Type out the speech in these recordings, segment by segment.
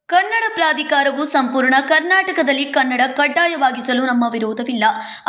ಕನ್ನಡ ಪ್ರಾಧಿಕಾರವು ಸಂಪೂರ್ಣ ಕರ್ನಾಟಕದಲ್ಲಿ ಕನ್ನಡ ಕಡ್ಡಾಯವಾಗಿಸಲು ನಮ್ಮ ವಿರೋಧವಿಲ್ಲ.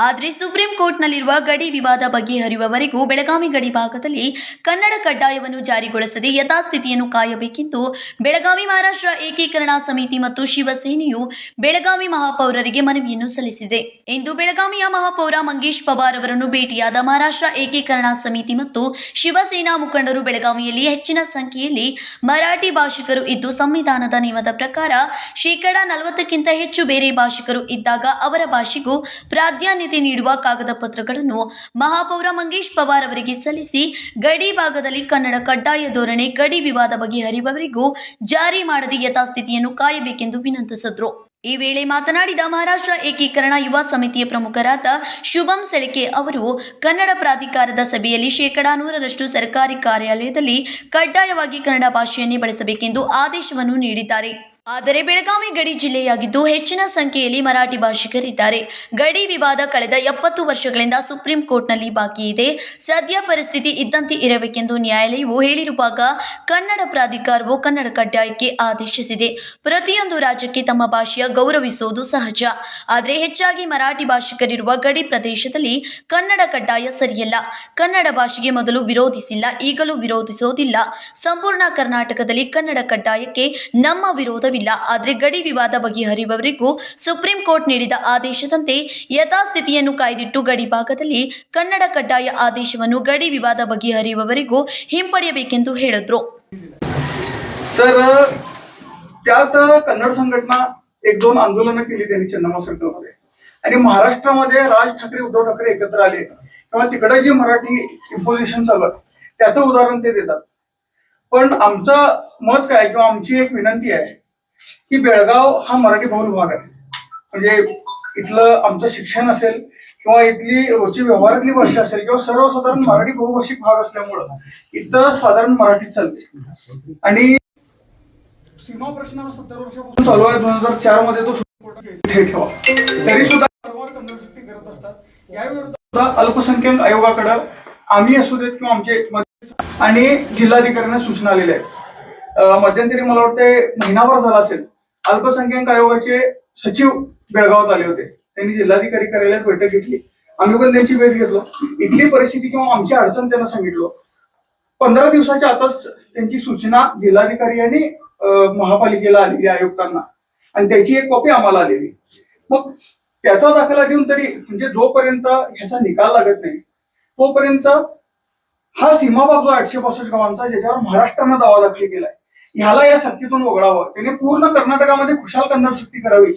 ಆದರೆ ಸುಪ್ರೀಂ ಕೋರ್ಟ್ನಲ್ಲಿರುವ ಗಡಿ ವಿವಾದ ಬಗೆಹರಿಯುವವರೆಗೂ ಬೆಳಗಾವಿ ಗಡಿ ಭಾಗದಲ್ಲಿ ಕನ್ನಡ ಕಡ್ಡಾಯವನ್ನು ಜಾರಿಗೊಳಿಸದೆ ಯಥಾಸ್ಥಿತಿಯನ್ನು ಕಾಯಬೇಕೆಂದು ಬೆಳಗಾವಿ ಮಹಾರಾಷ್ಟ್ರ ಏಕೀಕರಣ ಸಮಿತಿ ಮತ್ತು ಶಿವಸೇನೆಯು ಬೆಳಗಾವಿ ಮಹಾಪೌರರಿಗೆ ಮನವಿಯನ್ನು ಸಲ್ಲಿಸಿದೆ. ಇಂದು ಬೆಳಗಾವಿಯ ಮಹಾಪೌರ ಮಂಗೇಶ್ ಪವಾರ್ ಅವರನ್ನು ಭೇಟಿಯಾದ ಮಹಾರಾಷ್ಟ್ರ ಏಕೀಕರಣ ಸಮಿತಿ ಮತ್ತು ಶಿವಸೇನಾ ಮುಖಂಡರು ಬೆಳಗಾವಿಯಲ್ಲಿ ಹೆಚ್ಚಿನ ಸಂಖ್ಯೆಯಲ್ಲಿ ಮರಾಠಿ ಭಾಷಿಕರು ಇದ್ದು ಸಂವಿಧಾನದ ನಿಯಮದ ಪ್ರಕಾರ 40% ಹೆಚ್ಚು ಬೇರೆ ಭಾಷಿಕರು ಇದ್ದಾಗ ಅವರ ಭಾಷೆಗೂ ಪ್ರಾಧಾನ್ಯತೆ ನೀಡುವ ಕಾಗದ ಪತ್ರಗಳನ್ನು ಮಹಾಪೌರ ಮಂಗೇಶ್ ಪವಾರ್ ಅವರಿಗೆ ಸಲ್ಲಿಸಿ ಗಡಿ ಭಾಗದಲ್ಲಿ ಕನ್ನಡ ಕಡ್ಡಾಯ ಧೋರಣೆ ಗಡಿ ವಿವಾದ ಬಗೆಹರಿಯುವವರೆಗೂ ಜಾರಿ ಮಾಡದೆ ಯಥಾಸ್ಥಿತಿಯನ್ನು ಕಾಯಬೇಕೆಂದು ವಿನಂತಿಸಿದರು. ಈ ವೇಳೆ ಮಾತನಾಡಿದ ಮಹಾರಾಷ್ಟ್ರ ಏಕೀಕರಣ ಯುವ ಸಮಿತಿಯ ಪ್ರಮುಖರಾದ ಶುಭಂ ಸೆಳಕೆ ಅವರು ಕನ್ನಡ ಪ್ರಾಧಿಕಾರದ ಸಭೆಯಲ್ಲಿ 100% ಸರ್ಕಾರಿ ಕಾರ್ಯಾಲಯದಲ್ಲಿ ಕಡ್ಡಾಯವಾಗಿ ಕನ್ನಡ ಭಾಷೆಯನ್ನೇ ಬಳಸಬೇಕೆಂದು ಆದೇಶವನ್ನು ನೀಡಿದ್ದಾರೆ. ಆದರೆ ಬೆಳಗಾವಿ ಗಡಿ ಜಿಲ್ಲೆಯಾಗಿದ್ದು ಹೆಚ್ಚಿನ ಸಂಖ್ಯೆಯಲ್ಲಿ ಮರಾಠಿ ಭಾಷಿಕರಿದ್ದಾರೆ. ಗಡಿ ವಿವಾದ ಕಳೆದ 70 ವರ್ಷಗಳಿಂದ ಸುಪ್ರೀಂ ಕೋರ್ಟ್ನಲ್ಲಿ ಬಾಕಿ ಇದೆ. ಸದ್ಯ ಪರಿಸ್ಥಿತಿ ಇದ್ದಂತೆ ಇರಬೇಕೆಂದು ನ್ಯಾಯಾಲಯವು ಹೇಳಿರುವಾಗ ಕನ್ನಡ ಪ್ರಾಧಿಕಾರವು ಕನ್ನಡ ಕಡ್ಡಾಯಕ್ಕೆ ಆದೇಶಿಸಿದೆ. ಪ್ರತಿಯೊಂದು ರಾಜ್ಯಕ್ಕೆ ತಮ್ಮ ಭಾಷೆಯ ಗೌರವಿಸುವುದು ಸಹಜ. ಆದರೆ ಹೆಚ್ಚಾಗಿ ಮರಾಠಿ ಭಾಷಿಕರಿರುವ ಗಡಿ ಪ್ರದೇಶದಲ್ಲಿ ಕನ್ನಡ ಕಡ್ಡಾಯ ಸರಿಯಲ್ಲ. ಕನ್ನಡ ಭಾಷೆಗೆ ಮೊದಲು ವಿರೋಧಿಸಿಲ್ಲ, ಈಗಲೂ ವಿರೋಧಿಸೋದಿಲ್ಲ. ಸಂಪೂರ್ಣ ಕರ್ನಾಟಕದಲ್ಲಿ ಕನ್ನಡ ಕಡ್ಡಾಯಕ್ಕೆ ನಮ್ಮ ವಿರೋಧವಿಲ್ಲ. ಆದರೆ ಗಡಿ ವಿವಾದ ಬಗೆಹರಿಯುವವರೆಗೂ ಸುಪ್ರೀಂ ಕೋರ್ಟ್ ನೀಡಿದ ಆದೇಶದಂತೆ ಯಥಾಸ್ಥಿತಿಯನ್ನು ಕಾಯ್ದಿಟ್ಟು ಗಡಿ ಭಾಗದಲ್ಲಿ ಕನ್ನಡ ಕಡ್ಡಾಯ ಆದೇಶವನ್ನು गडी विवाद बಗೆಹರಿಯುವವರೆಗೂ ಹಿಂಪಡೆಯಬೇಕೆಂದು ಹೇಳಿದರು. तर त्यात कन्नड संघटना एक दोन आंदोलन केली त्यांनी चन्नम्मा सर्कलमध्ये आणि महाराष्ट्रामध्ये राज ठाकरे उद्धव ठाकरे एकत्र आले तेव्हा तिकडे जे मराठी इम्पोजिशन चालू त्याचं उदाहरण ते देतात. पण आमचं मत काय किंवा आमची एक विनंती आहे की बेळगाव हा मराठी बहुल भाग आहे. म्हणजे इथलं आमचं शिक्षण असेल किंवा इथली रोजची व्यवहारातली भाषा असेल किंवा सर्वसाधारण मराठी बहुभाषिक भाग असल्यामुळं इथं साधारण मराठीच चालते. आणि सीमा प्रश्न 70 वर्षापासून चालू आहे. 2004 मध्ये तो इथे ठेवा तरी सुद्धा कन्नड सक्ती करत असतात. याविरुद्ध अल्पसंख्याक आयोगाकडे आम्ही असू देत किंवा आमचे आणि जिल्हाधिकाऱ्यांना सूचना आलेल्या आहेत. मध्यंतरी मला वाटते महिनाभर झाला असेल अल्पसंख्याक आयोगाचे सचिव बेळगावात आले होते. त्यांनी जिल्हाधिकारी कार्यालयात बैठक घेतली. आम्ही पण त्यांची भेट घेतलो. इथली परिस्थिती किंवा आमची अडचण त्यांना सांगितलं. 15 दिवसाच्या आताच त्यांची सूचना जिल्हाधिकारी आणि महापालिकेला आलेली आयुक्तांना आणि त्याची एक कॉपी आम्हाला आलेली. मग त्याचा दाखला देऊन तरी म्हणजे जोपर्यंत ह्याचा निकाल लागत नाही तोपर्यंत हा सीमाभाग जो 865 गावांचा ज्याच्यावर महाराष्ट्रानं दावा दाखल केलाय ह्याला या सक्तीतून वगळावं. त्याने पूर्ण कर्नाटकामध्ये खुशाल कन्नड सक्ती करावी.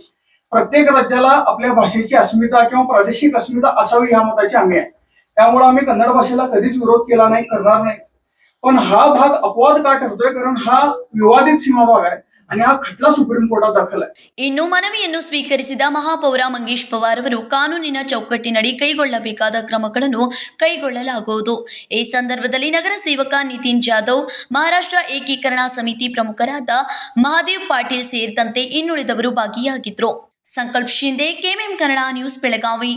प्रत्येक राज्याला आपल्या भाषेची अस्मिता किंवा प्रादेशिक अस्मिता असावी ह्या मताची आम्ही आहे. त्यामुळे आम्ही कन्नड भाषेला कधीच विरोध केला नाही, करणार नाही. पण हा भाग अपवाद का ठरतोय कारण हा विवादित सीमा भाग आहे आणि हा खटला ಸುಪ್ರೀಂ ಕೋರ್ಟ್ ದಾಖಲ. ಇನ್ನು ಮನವಿಯನ್ನು ಸ್ವೀಕರಿಸಿದ ಮಹಾಪೌರ ಮಂಗೇಶ್ ಪವಾರ್ ಅವರು ಕಾನೂನಿನ ಚೌಕಟ್ಟಿನಡಿ ಕೈಗೊಳ್ಳಬೇಕಾದ ಕ್ರಮಗಳನ್ನು ಕೈಗೊಳ್ಳಲಾಗುವುದು. ಈ ಸಂದರ್ಭದಲ್ಲಿ ನಗರ ಸೇವಕ ನಿತಿನ್ ಜಾಧವ್, ಮಹಾರಾಷ್ಟ್ರ ಏಕೀಕರಣ ಸಮಿತಿ ಪ್ರಮುಖರಾದ ಮಹಾದೇವ್ ಪಾಟೀಲ್ ಸೇರಿದಂತೆ ಇನ್ನುಳಿದವರು ಭಾಗಿಯಾಗಿದ್ದರು. ಸಂಕಲ್ಪ ಶಿಂದೆ, ಕೆಎಂಎಂ ಕನ್ನಡ ನ್ಯೂಸ್, ಬೆಳಗಾವಿ.